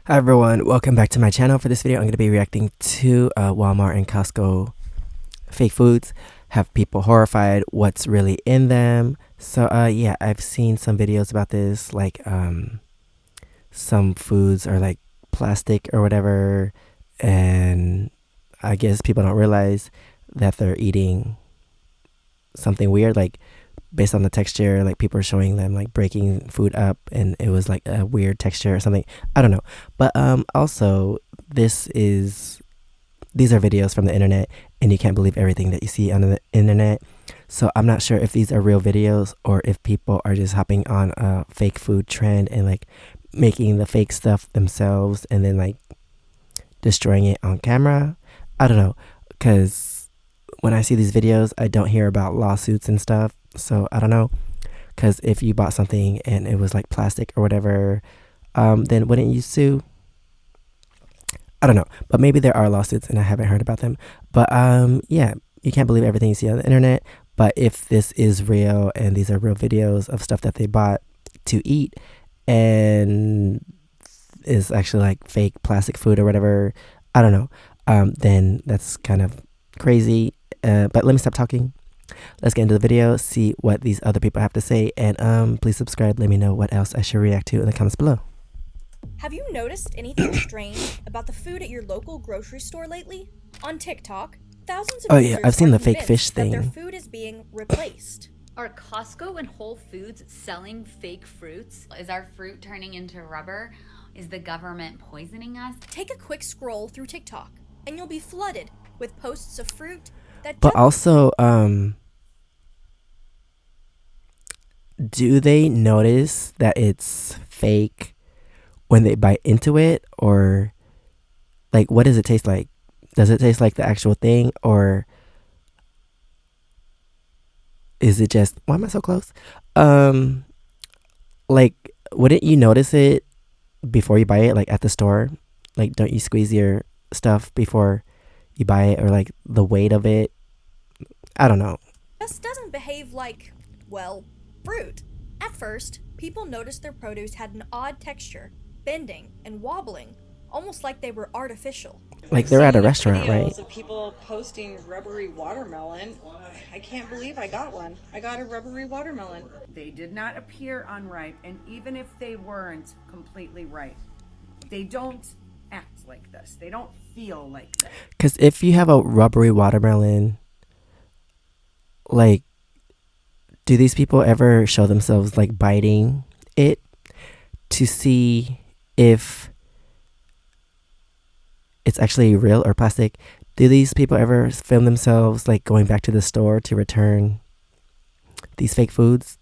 Hi everyone, welcome back to my channel. For this video, I'm going to be reacting to Walmart and Costco fake foods. Have people horrified what's really in them. So yeah, I've seen some videos about this, like some foods are like plastic or whatever, and I guess people don't realize that they're eating something weird, like based on the texture. Like people are showing them like breaking food up and it was like a weird texture or something. I don't know. But also these are videos from the internet, and you can't believe everything that you see on the internet. So I'm not sure if these are real videos or if people are just hopping on a fake food trend and like making the fake stuff themselves and then like destroying it on camera. I don't know, because when I see these videos, I don't hear about lawsuits and stuff. So I don't know, because if you bought something and it was like plastic or whatever, then wouldn't you sue? I don't know, but maybe there are lawsuits and I haven't heard about them. But yeah, you can't believe everything you see on the internet. But if this is real and these are real videos of stuff that they bought to eat and is actually like fake plastic food or whatever, I don't know, then that's kind of crazy. But let me stop talking. Let's get into the video, see what these other people have to say, and please subscribe. Let me know what else I should react to in the comments below. Have you noticed anything strange about the food at your local grocery store lately? On TikTok, thousands of Oh yeah, users I've seen are the fake fish convinced that their thing. food is being replaced. Are Costco and Whole Foods selling fake fruits? Is our fruit turning into rubber? Is the government poisoning us? Take a quick scroll through TikTok, and you'll be flooded with posts of fruit that But don't also, do they notice that it's fake when they bite into it? Or like, what does it taste like? Does it taste like the actual thing, or is it just, why am I so close? Like, wouldn't you notice it before you buy it, like at the store? Like, don't you squeeze your stuff before you buy it, or like the weight of it? I don't know. just doesn't behave like, well, fruit. At first, people noticed their produce had an odd texture, bending and wobbling, almost like they were artificial. Like they're at a Seeing restaurant, right? videos of people posting rubbery watermelon. I can't believe I got one. I got a rubbery watermelon. They did not appear unripe, and even if they weren't completely ripe, they don't act like this. They don't feel like this. Because if you have a rubbery watermelon, like, do these people ever show themselves like biting it to see if it's actually real or plastic? Do these people ever film themselves like going back to the store to return these fake foods?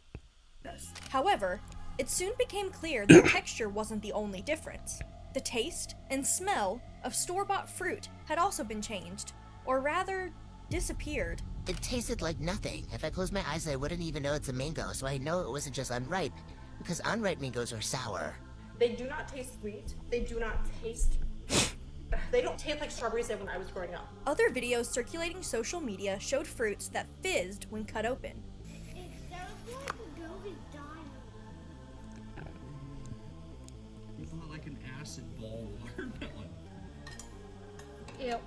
However, it soon became clear that texture wasn't the only difference. The taste and smell of store-bought fruit had also been changed, or rather, disappeared. It tasted like nothing. If I closed my eyes, I wouldn't even know it's a mango, so I know it wasn't just unripe, because unripe mangoes are sour. They do not taste sweet. They do not taste... They don't taste like strawberries did when I was growing up. Other videos circulating social media showed fruits that fizzed when cut open. You thought like an acid ball watermelon. Ew.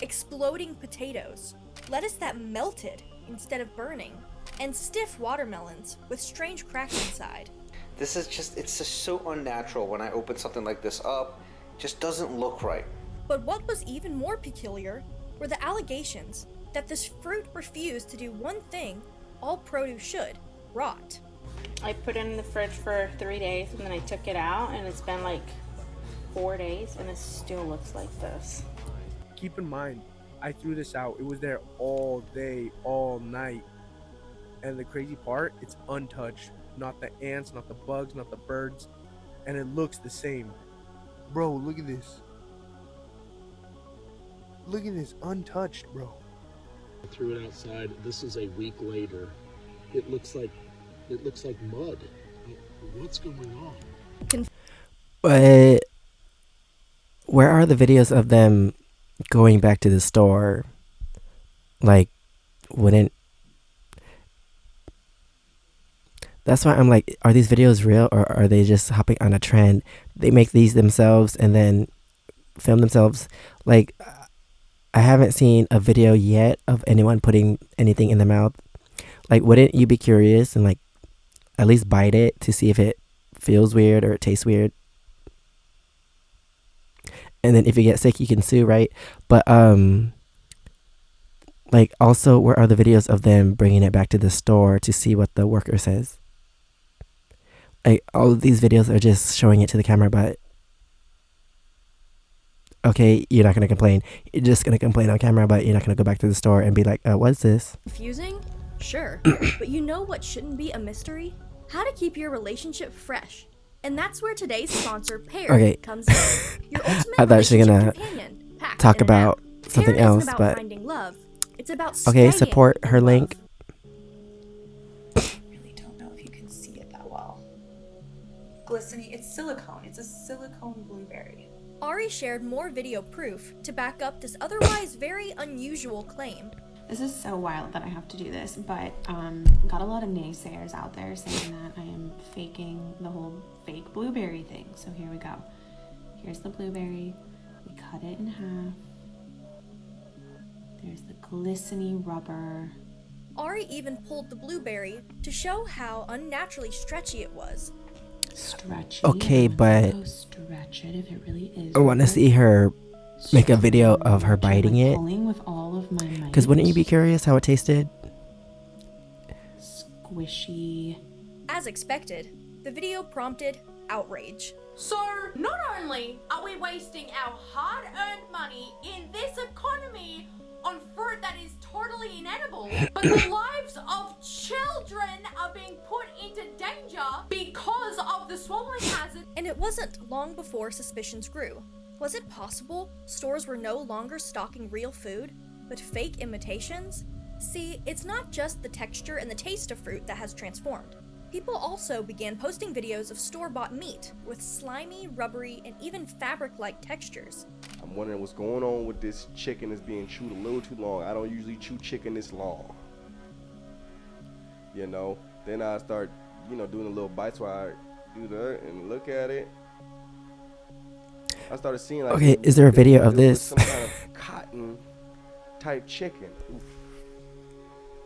Exploding potatoes, lettuce that melted instead of burning, and stiff watermelons with strange cracks inside. This is just, it's just so unnatural. When I open something like this up, it just doesn't look right. But what was even more peculiar were the allegations that this fruit refused to do one thing all produce should: rot. I put it in the fridge for 3 days and then I took it out and it's been like 4 days and it still looks like this. Keep in mind, I threw this out. It was there all day, all night. And the crazy part, it's untouched. Not the ants, not the bugs, not the birds. And it looks the same. Bro, look at this. Look at this, untouched, bro. I threw it outside. This is a week later. It looks like mud. What's going on? But where are the videos of them going back to the store? Like, wouldn't That's why I'm like, are these videos real or are they just hopping on a trend? They make these themselves and then film themselves. Like, I haven't seen a video yet of anyone putting anything in their mouth. Like, wouldn't you be curious and like at least bite it to see if it feels weird or it tastes weird? And then if you get sick, you can sue, right? But like, also, where are the videos of them bringing it back to the store to see what the worker says? Like, all of these videos are just showing it to the camera, but okay, you're not gonna complain. You're just gonna complain on camera, but you're not gonna go back to the store and be like, what's this? Confusing? Sure. But you know what shouldn't be a mystery? How to keep your relationship fresh. And that's where today's sponsor, Pear, comes in. Your ultimate I thought she was gonna companion, packed talk in an about app. something Pear else, isn't about but finding love. It's about okay, staying support in her love. link. Really don't know if you can see it that well. Glistening, it's silicone. It's a silicone blueberry. Ari shared more video proof to back up this otherwise very unusual claim. This is so wild that I have to do this, but got a lot of naysayers out there saying that I am faking the whole fake blueberry thing. So here we go. Here's the blueberry. We cut it in half. There's the glistening rubber. Ari even pulled the blueberry to show how unnaturally stretchy it was. Stretchy. Okay, but stretch it if it really is. I want to see her make a video of her biting it. With all of my might. Because wouldn't you be curious how it tasted? Squishy. As expected, the video prompted outrage. So, not only are we wasting our hard-earned money in this economy on fruit that is totally inedible, but the lives of children are being put into danger because of the swallowing hazard. And it wasn't long before suspicions grew. Was it possible stores were no longer stocking real food, but fake imitations? See, it's not just the texture and the taste of fruit that has transformed. People also began posting videos of store-bought meat with slimy, rubbery, and even fabric-like textures. I'm wondering what's going on with this chicken that's being chewed a little too long. I don't usually chew chicken this long. You know, then I start, doing a little bites where I do that and look at it. I started seeing like, okay, is there a video of this? Some kind of cotton type chicken. Oof.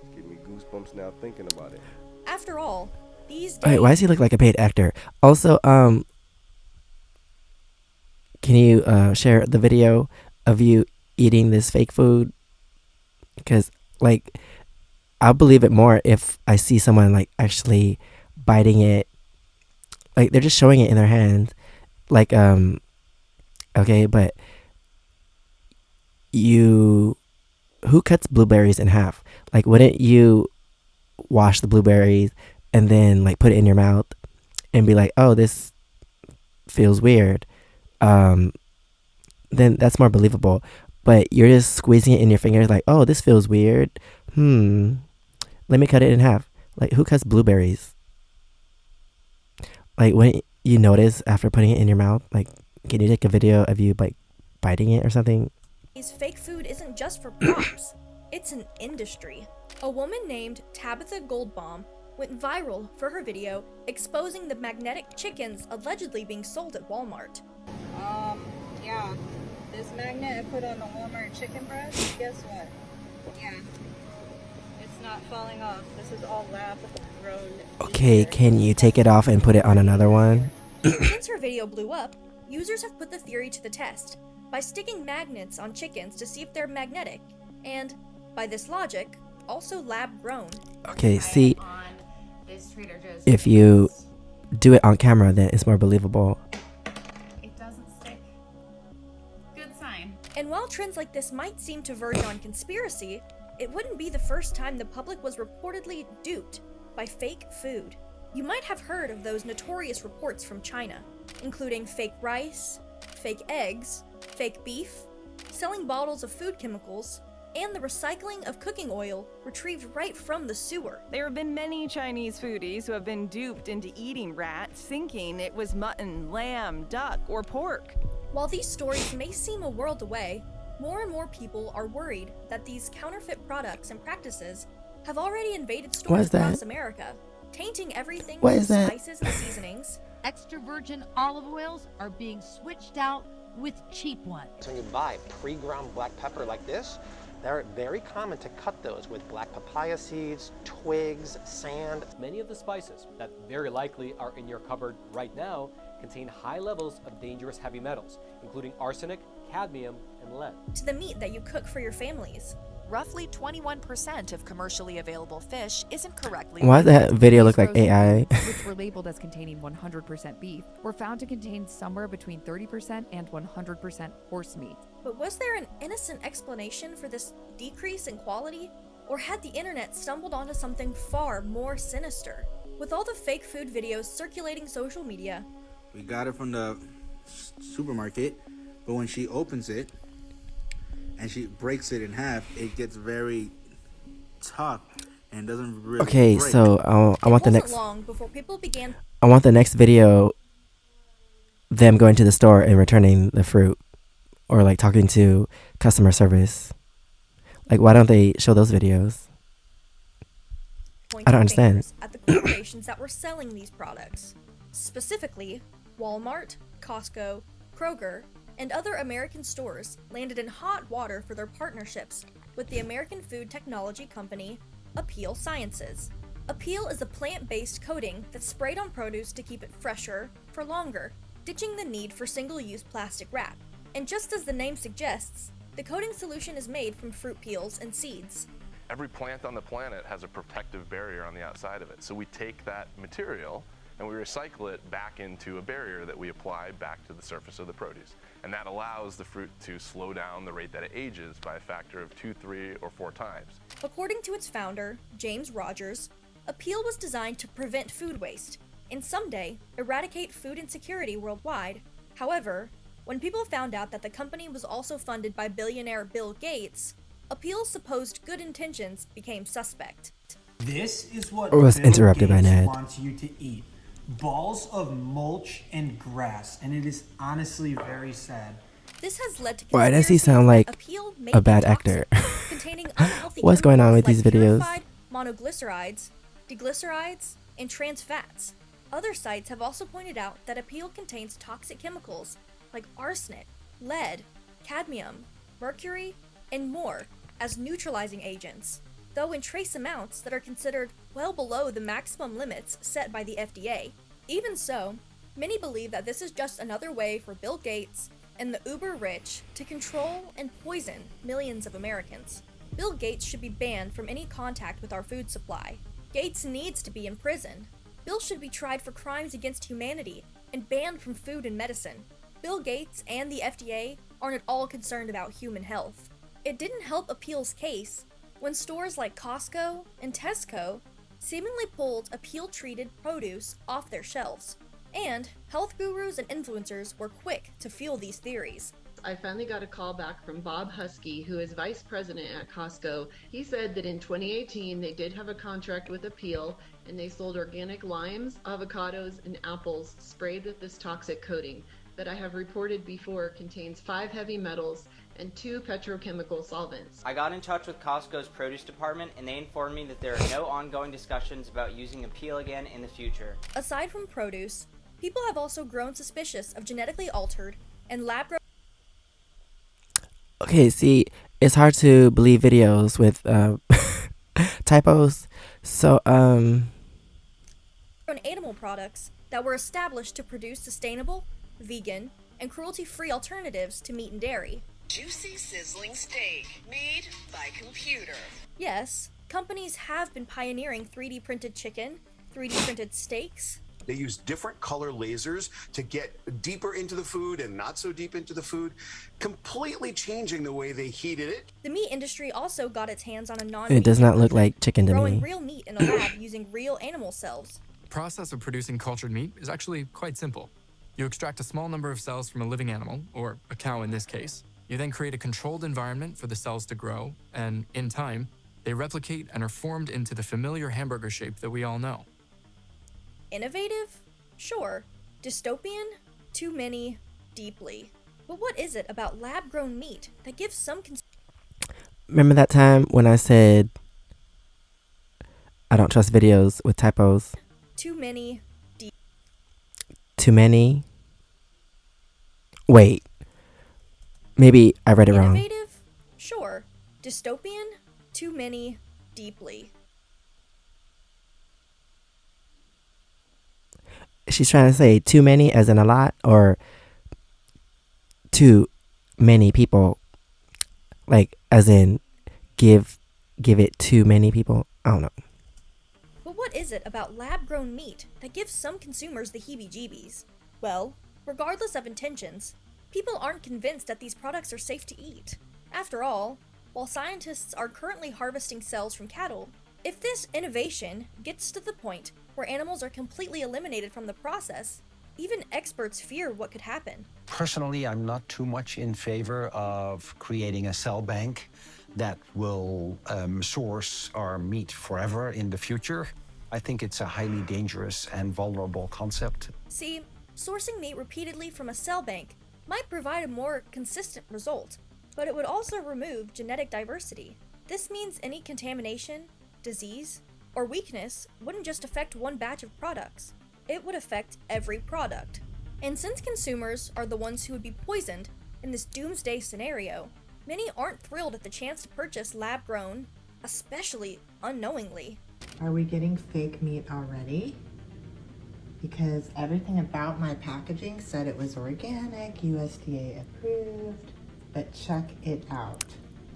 It's giving me goosebumps now thinking about it. After all, these days... Wait, why does he look like a paid actor? Also, can you share the video of you eating this fake food? Because, like, I'll believe it more if I see someone, like, actually biting it. Like, they're just showing it in their hands. Like, okay, but who cuts blueberries in half? Like, wouldn't you wash the blueberries and then like put it in your mouth and be like, oh, this feels weird? Then that's more believable. But you're just squeezing it in your fingers like, oh, this feels weird. Let me cut it in half. Like, who cuts blueberries? Like, wouldn't you notice after putting it in your mouth? Like, can you take a video of you like biting it or something? Fake food isn't just for props. It's an industry. A woman named Tabitha Goldbaum went viral for her video exposing the magnetic chickens allegedly being sold at Walmart. Yeah. This magnet I put on the Walmart chicken breast, guess what? Yeah. It's not falling off. This is all lab grown. Okay, can you take it off and put it on another one? Since her video blew up, users have put the theory to the test by sticking magnets on chickens to see if they're magnetic, and, by this logic, also lab-grown. Okay, see, if you do it on camera, then it's more believable. It doesn't stick. Good sign. And while trends like this might seem to verge on conspiracy, it wouldn't be the first time the public was reportedly duped by fake food. You might have heard of those notorious reports from China, including fake rice, fake eggs, fake beef, selling bottles of food chemicals, and the recycling of cooking oil retrieved right from the sewer. There have been many Chinese foodies who have been duped into eating rats, thinking it was mutton, lamb, duck, or pork. While these stories may seem a world away, more and more people are worried that these counterfeit products and practices have already invaded stores across America. tainting everything What from is that? spices and seasonings. Extra virgin olive oils are being switched out with cheap ones. So when you buy pre-ground black pepper like this, they're very common to cut those with black papaya seeds, twigs, sand. Many of the spices that very likely are in your cupboard right now contain high levels of dangerous heavy metals, including arsenic, cadmium, and lead. To the meat that you cook for your families. Roughly 21% of commercially available fish isn't correctly Why does that video look like Frozen AI? foods, which were labeled as containing 100% beef, were found to contain somewhere between 30% and 100% horse meat. But was there an innocent explanation for this decrease in quality? Or had the internet stumbled onto something far more sinister? With all the fake food videos circulating social media, we got it from the supermarket, but when she opens it and she breaks it in half, it gets very tough and doesn't really Okay, break. so I want the next. long before people began. I want the next video. Them going to the store and returning the fruit, or like talking to customer service. Like, why don't they show those videos? I don't understand. At the corporations that were selling these products, specifically Walmart, Costco, Kroger, and other American stores landed in hot water for their partnerships with the American food technology company Appeal Sciences. Appeal is a plant-based coating that's sprayed on produce to keep it fresher for longer, ditching the need for single-use plastic wrap. And just as the name suggests, the coating solution is made from fruit peels and seeds. Every plant on the planet has a protective barrier on the outside of it. So we take that material and we recycle it back into a barrier that we apply back to the surface of the produce. And that allows the fruit to slow down the rate that it ages by a factor of 2, 3, or 4 times. According to its founder, James Rogers, Appeal was designed to prevent food waste and someday eradicate food insecurity worldwide. However, when people found out that the company was also funded by billionaire Bill Gates, Appeal's supposed good intentions became suspect. This is what Or was Bill interrupted by Gates Ned. wants you to eat. Balls of mulch and grass, and it is honestly very sad. This has led to Why does he sound like Appeal a bad actor? containing unhealthy What's going on with chemicals these like videos? purified monoglycerides, diglycerides, and trans fats. Other sites have also pointed out that Appeal contains toxic chemicals like arsenic, lead, cadmium, mercury, and more as neutralizing agents, though in trace amounts that are considered well below the maximum limits set by the FDA. Even so, many believe that this is just another way for Bill Gates and the uber-rich to control and poison millions of Americans. Bill Gates should be banned from any contact with our food supply. Gates needs to be in prison. Bill should be tried for crimes against humanity and banned from food and medicine. Bill Gates and the FDA aren't at all concerned about human health. It didn't help Appeal's case when stores like Costco and Tesco seemingly pulled Appeal-treated produce off their shelves. And health gurus and influencers were quick to fuel these theories. I finally got a call back from Bob Husky, who is vice president at Costco. He said that in 2018 they did have a contract with Appeal and they sold organic limes, avocados, and apples sprayed with this toxic coating that I have reported before contains 5 heavy metals and 2 petrochemical solvents. I got in touch with Costco's produce department and they informed me that there are no ongoing discussions about using Appeal again in the future. Aside from produce, people have also grown suspicious of genetically altered and lab-grown Okay, see, it's hard to believe videos with typos. So, animal products that were established to produce sustainable, vegan, and cruelty-free alternatives to meat and dairy. Juicy sizzling steak made by computer. Yes, companies have been pioneering 3D printed chicken, 3D printed steaks. They use different color lasers to get deeper into the food and not so deep into the food, completely changing the way they heated it. The meat industry also got its hands on a it does not look like chicken to growing me. real meat in a lab using real animal cells. The process of producing cultured meat is actually quite simple. You extract a small number of cells from a living animal, or a cow in this case. You then create a controlled environment for the cells to grow, and in time, they replicate and are formed into the familiar hamburger shape that we all know. Innovative? Sure. Dystopian? Too many. Deeply. But what is it about lab-grown meat that gives some Remember that time when I said I don't trust videos with typos? Too many. Too many. Wait. Maybe I read it wrong. Innovative? Sure. Dystopian? Too many. Deeply. She's trying to say too many as in a lot, or too many people, like as in give it to many people. I don't know. But what is it about lab-grown meat that gives some consumers the heebie-jeebies? Well, regardless of intentions, people aren't convinced that these products are safe to eat. After all, while scientists are currently harvesting cells from cattle, if this innovation gets to the point where animals are completely eliminated from the process, even experts fear what could happen. Personally, I'm not too much in favor of creating a cell bank that will source our meat forever in the future. I think it's a highly dangerous and vulnerable concept. See, sourcing meat repeatedly from a cell bank might provide a more consistent result, but it would also remove genetic diversity. This means any contamination, disease, or weakness wouldn't just affect one batch of products. It would affect every product. And since consumers are the ones who would be poisoned in this doomsday scenario, many aren't thrilled at the chance to purchase lab-grown, especially unknowingly. Are we getting fake meat already? Because everything about my packaging said it was organic, USDA approved, but check it out.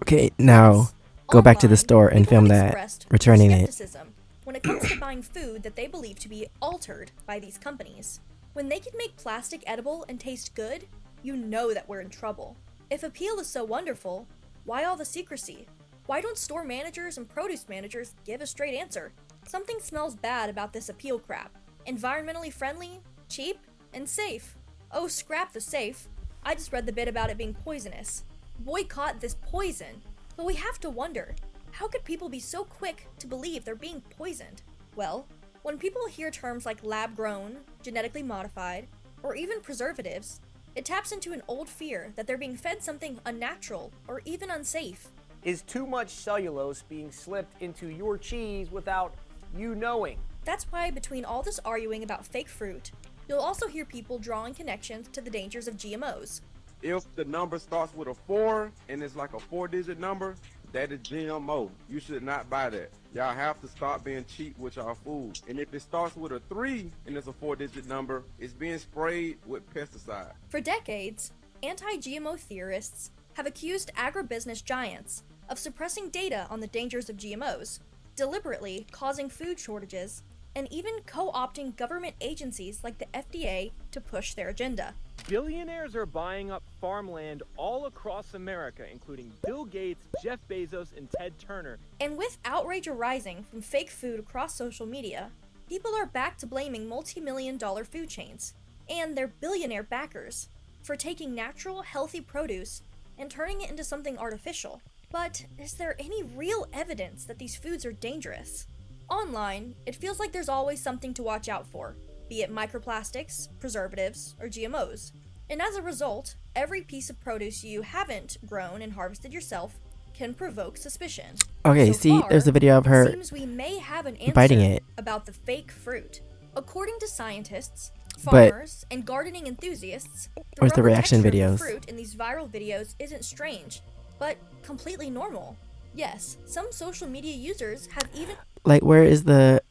Okay, now go back to the store and film that, returning it. When it comes to buying food that they believe to be altered by these companies. When they can make plastic edible and taste good, you know that we're in trouble. If appeal is so wonderful, why all the secrecy? Why don't store managers and produce managers give a straight answer? Something smells bad about this appeal crap. Environmentally friendly, cheap, and safe. Oh, scrap the safe. I just read the bit about it being poisonous. Boycott this poison. But we have to wonder, how could people be so quick to believe they're being poisoned? Well, when people hear terms like lab-grown, genetically modified, or even preservatives, it taps into an old fear that they're being fed something unnatural or even unsafe. Is too much cellulose being slipped into your cheese without you knowing? That's why between all this arguing about fake fruit, you'll also hear people drawing connections to the dangers of GMOs. If the number starts with a 4 and it's like a 4-digit number, that is GMO. You should not buy that. Y'all have to stop being cheap with y'all food. And if it starts with a 3 and it's a 4-digit number, it's being sprayed with pesticide. For decades, anti-GMO theorists have accused agribusiness giants of suppressing data on the dangers of GMOs, deliberately causing food shortages, and even co-opting government agencies like the FDA to push their agenda. Billionaires are buying up farmland all across America, including Bill Gates, Jeff Bezos, and Ted Turner. And with outrage arising from fake food across social media, people are back to blaming multi-million-dollar food chains and their billionaire backers for taking natural, healthy produce and turning it into something artificial. But is there any real evidence that these foods are dangerous? Online, it feels like there's always something to watch out for, be it microplastics, preservatives, or GMOs. And as a result, every piece of produce you haven't grown and harvested yourself can provoke suspicion. Okay, see, there's a video of her it seems we may have an answer biting it. About the fake fruit. According to scientists, But farmers, and gardening enthusiasts, where's the rubber reaction texture of videos? the fruit in these viral videos isn't strange, but completely normal. Yes, some social media users have even Like, where is the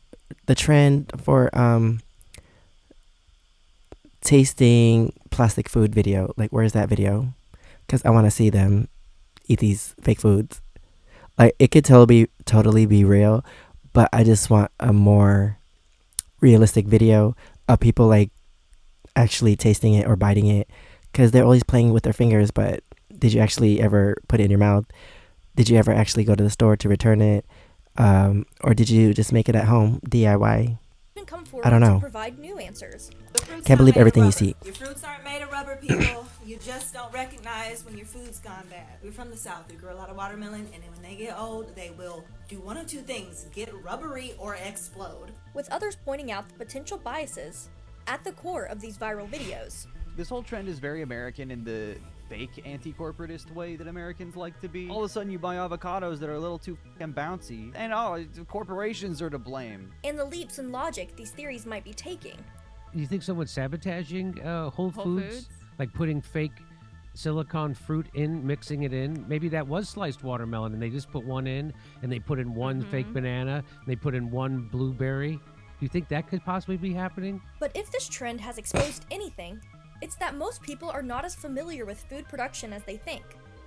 trend for tasting plastic food video? Like, where's that video? Because I want to see them eat these fake foods. Like, it could totally be real, but I just want a more realistic video of people like actually tasting it or biting it, because they're always playing with their fingers. But did you actually ever put it in your mouth? Did you ever actually go to the store to return it? Or did you just make it at home, DIY? come forward I don't know. to provide new answers. Can't believe everything you see. Your fruits aren't made of rubber, people. You just don't recognize when your food's gone bad. We're from the South. We grow a lot of watermelon, and then when they get old, they will do one of two things: get rubbery or explode. With others pointing out the potential biases at the core of these viral videos. This whole trend is very American in the fake anti-corporatist way that Americans like to be. All of a sudden you buy avocados that are a little too f***ing bouncy, and oh, corporations are to blame. And the leaps in logic these theories might be taking. You think someone's sabotaging Whole Foods? Like putting fake silicone fruit in, mixing it in? Maybe that was sliced watermelon and they just put one in, and they put in one fake banana, and they put in one blueberry. Do you think that could possibly be happening? But if this trend has exposed anything, it's that most people are not as familiar with food production as they think.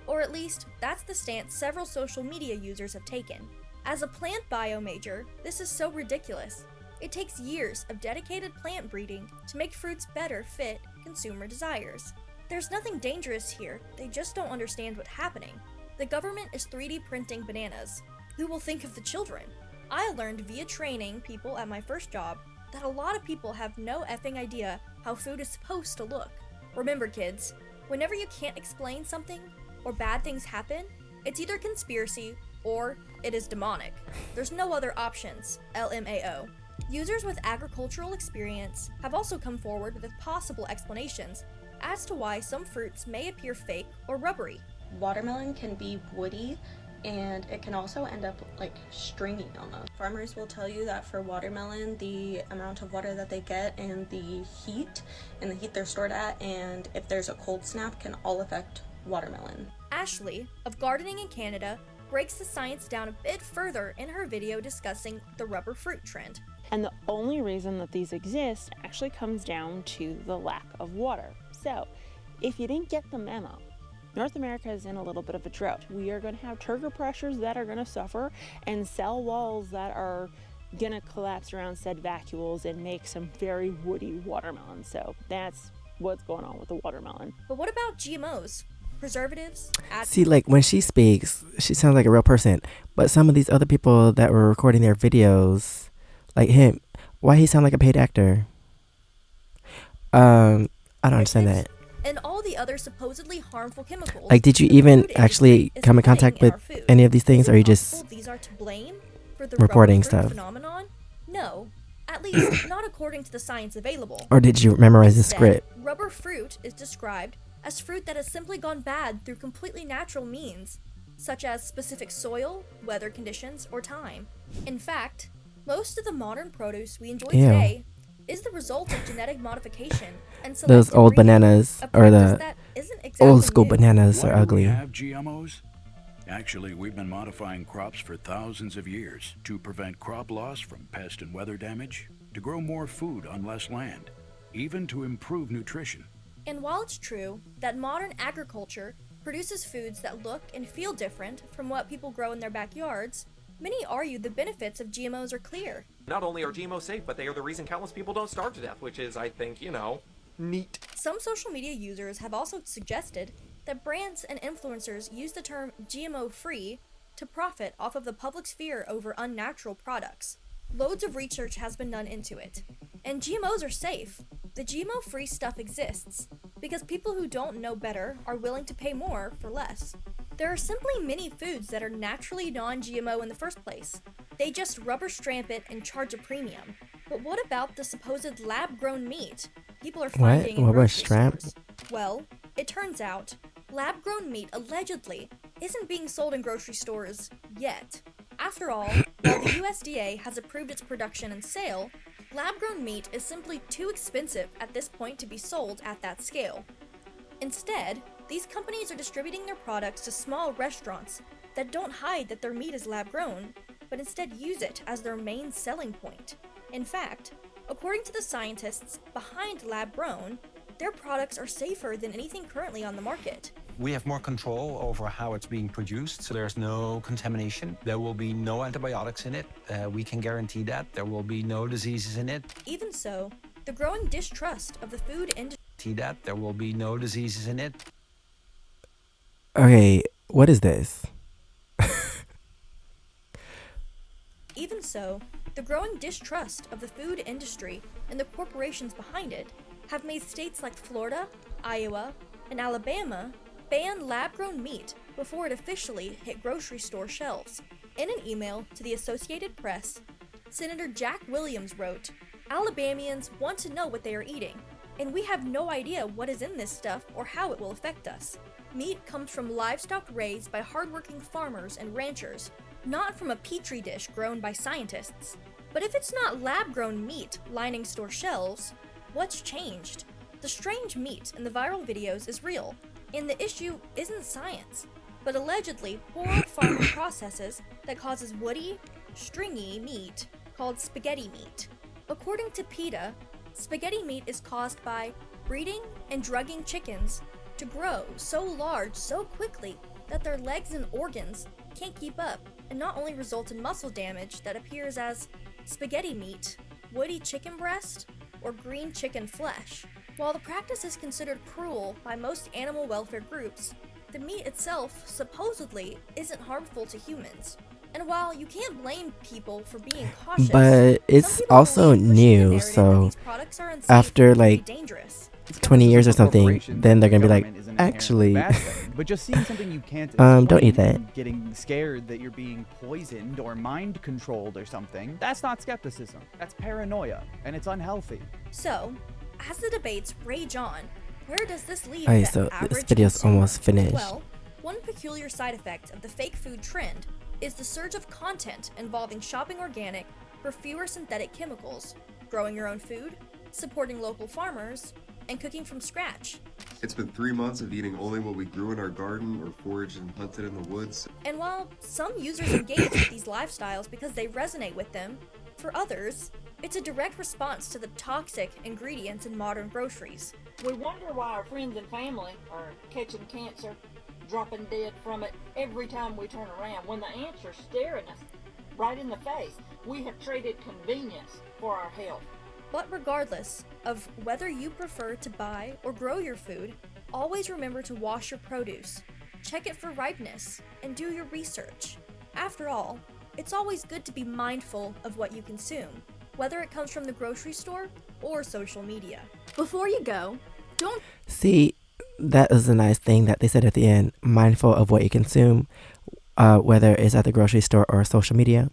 Or at least, that's the stance several social media users have taken. As a plant bio major, this is so ridiculous. It takes years of dedicated plant breeding to make fruits better fit consumer desires. There's nothing dangerous here, they just don't understand what's happening. The government is 3D printing bananas. Who will think of the children? I learned via training people at my first job that a lot of people have no effing idea how food is supposed to look. Remember kids, whenever you can't explain something, or bad things happen, it's either conspiracy or it is demonic. There's no other options, LMAO. Users with agricultural experience have also come forward with possible explanations as to why some fruits may appear fake or rubbery. Watermelon can be woody, and it can also end up like stringy almost. Farmers will tell you that for watermelon, the amount of water that they get and the heat they're stored at, and if there's a cold snap, can all affect watermelon. Ashley, of Gardening in Canada, breaks the science down a bit further in her video discussing the rubber fruit trend. And the only reason that these exist actually comes down to the lack of water. So, if you didn't get the memo, North America is in a little bit of a drought. We are going to have turgor pressures that are going to suffer, and cell walls that are going to collapse around said vacuoles and make some very woody watermelon. So that's what's going on with the watermelon. But what about GMOs? Preservatives? See, like when she speaks, she sounds like a real person. But some of these other people that were recording their videos, like him, why he sound like a paid actor? I don't understand that. And all the other supposedly harmful chemicals. Like, did you even actually come in contact with any of these things, or are you just these are to blame for the reporting rubber fruit stuff? Phenomenon? No, at least not according to the science available. Or did you memorize the Instead, script? Rubber fruit is described as fruit that has simply gone bad through completely natural means, such as specific soil, weather conditions, or time. In fact, most of the modern produce we enjoy today is the result of genetic modification and Those old bananas, or the old school bananas, are Why do ugly. we have GMOs? Actually, we've been modifying crops for thousands of years to prevent crop loss from pest and weather damage, to grow more food on less land, even to improve nutrition. And while it's true that modern agriculture produces foods that look and feel different from what people grow in their backyards, many argue the benefits of GMOs are clear. Not only are GMOs safe, but they are the reason countless people don't starve to death, which is, I think, neat. Some social media users have also suggested that brands and influencers use the term GMO-free to profit off of the public's fear over unnatural products. Loads of research has been done into it. And GMOs are safe. The GMO-free stuff exists because people who don't know better are willing to pay more for less. There are simply many foods that are naturally non-GMO in the first place. They just rubber stamp it and charge a premium. But what about the supposed lab-grown meat people are finding in What was grocery stamp? stores? Well, it turns out lab-grown meat allegedly isn't being sold in grocery stores yet. After all, while the USDA has approved its production and sale, lab-grown meat is simply too expensive at this point to be sold at that scale. Instead, these companies are distributing their products to small restaurants that don't hide that their meat is lab-grown, but instead use it as their main selling point. In fact, according to the scientists behind lab-grown, their products are safer than anything currently on the market. We have more control over how it's being produced, so there's no contamination. There will be no antibiotics in it. We can guarantee that. There will be no diseases in it. Even so, the growing distrust of the food industry. There will be no diseases in it. Okay, what is this? Even so, the growing distrust of the food industry and the corporations behind it have made states like Florida, Iowa, and Alabama ban lab-grown meat before it officially hit grocery store shelves. In an email to the Associated Press, Senator Jack Williams wrote, "Alabamians want to know what they are eating. and we have no idea what is in this stuff or how it will affect us. Meat comes from livestock raised by hardworking farmers and ranchers, not from a petri dish grown by scientists. But if it's not lab-grown meat lining store shelves, what's changed? The strange meat in the viral videos is real, and the issue isn't science, but allegedly poor farming processes that causes woody, stringy meat called spaghetti meat. According to PETA, spaghetti meat is caused by breeding and drugging chickens to grow so large so quickly that their legs and organs can't keep up, and not only result in muscle damage that appears as spaghetti meat, woody chicken breast, or green chicken flesh. While the practice is considered cruel by most animal welfare groups, the meat itself supposedly isn't harmful to humans. And while you can't blame people for being cautious, but it's also new, so after like 20 years or something, then they're gonna be like, actually, but just seeing something you can't don't eat that. and getting scared that you're being poisoned or mind controlled or something, that's not skepticism. That's paranoia, and it's unhealthy. So, as the debates rage on, where does this leave Okay, the so average this video's consumer? almost finished. Well, one peculiar side effect of the fake food trend is the surge of content involving shopping organic for fewer synthetic chemicals, growing your own food, supporting local farmers, and cooking from scratch. It's been 3 months of eating only what we grew in our garden or foraged and hunted in the woods. And while some users engage with these lifestyles because they resonate with them, for others, it's a direct response to the toxic ingredients in modern groceries. We wonder why our friends and family are catching cancer, dropping dead from it every time we turn around, when the ants are staring us right in the face. We have traded convenience for our health. But regardless of whether you prefer to buy or grow your food, always remember to wash your produce, check it for ripeness, and do your research. After all, it's always good to be mindful of what you consume, whether it comes from the grocery store or social media. Before you go, don't See, that is a nice thing that they said at the end, mindful of what you consume, whether it's at the grocery store or social media,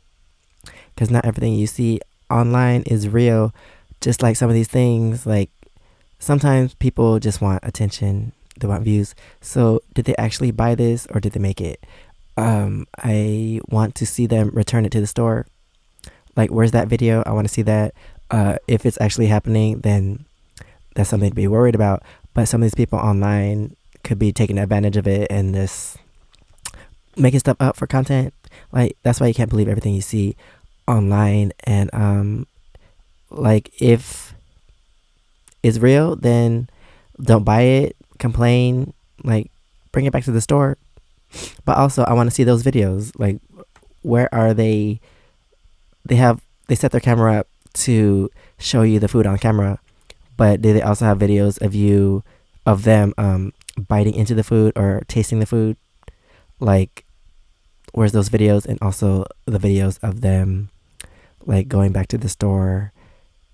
because not everything you see online is real. Just like some of these things, like sometimes people just want attention, they want views. So did they actually buy this or did they make it? I want to see them return it to the store. Like, where's that video? I want to see that. If it's actually happening, then that's something to be worried about. But some of these people online could be taking advantage of it and just making stuff up for content. Like, that's why you can't believe everything you see online. And like, if it's real, then don't buy it, complain, like, bring it back to the store. But also, I want to see those videos. Like, where are they? They set their camera up to show you the food on camera, but do they also have videos of them biting into the food or tasting the food? Like, where's those videos? And also the videos of them, like, going back to the store,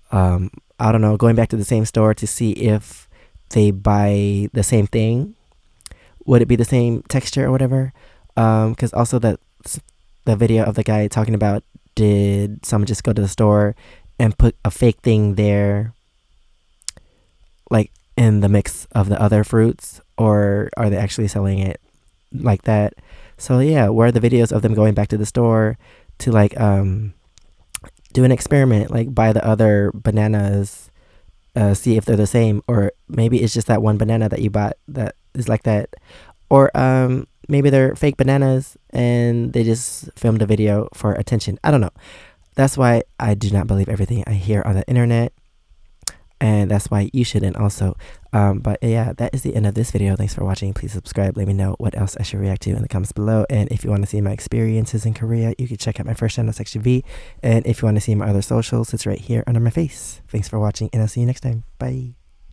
I don't know, going back to the same store to see if they buy the same thing. Would it be the same texture or whatever? Because also the video of the guy talking about, did someone just go to the store and put a fake thing there, like in the mix of the other fruits, or are they actually selling it like that? So yeah, where are the videos of them going back to the store to like do an experiment, like buy the other bananas, see if they're the same, or maybe it's just that one banana that you bought that is like that, or maybe they're fake bananas and they just filmed a video for attention. I don't know. That's why I do not believe everything I hear on the internet, and that's why you shouldn't also. But yeah, that is the end of this video. Thanks for watching. Please subscribe. Let me know what else I should react to in the comments below. And if you want to see my experiences in Korea, you can check out my first channel, SEKSHI V. And if you want to see my other socials, it's right here under my face. Thanks for watching, and I'll see you next time. Bye.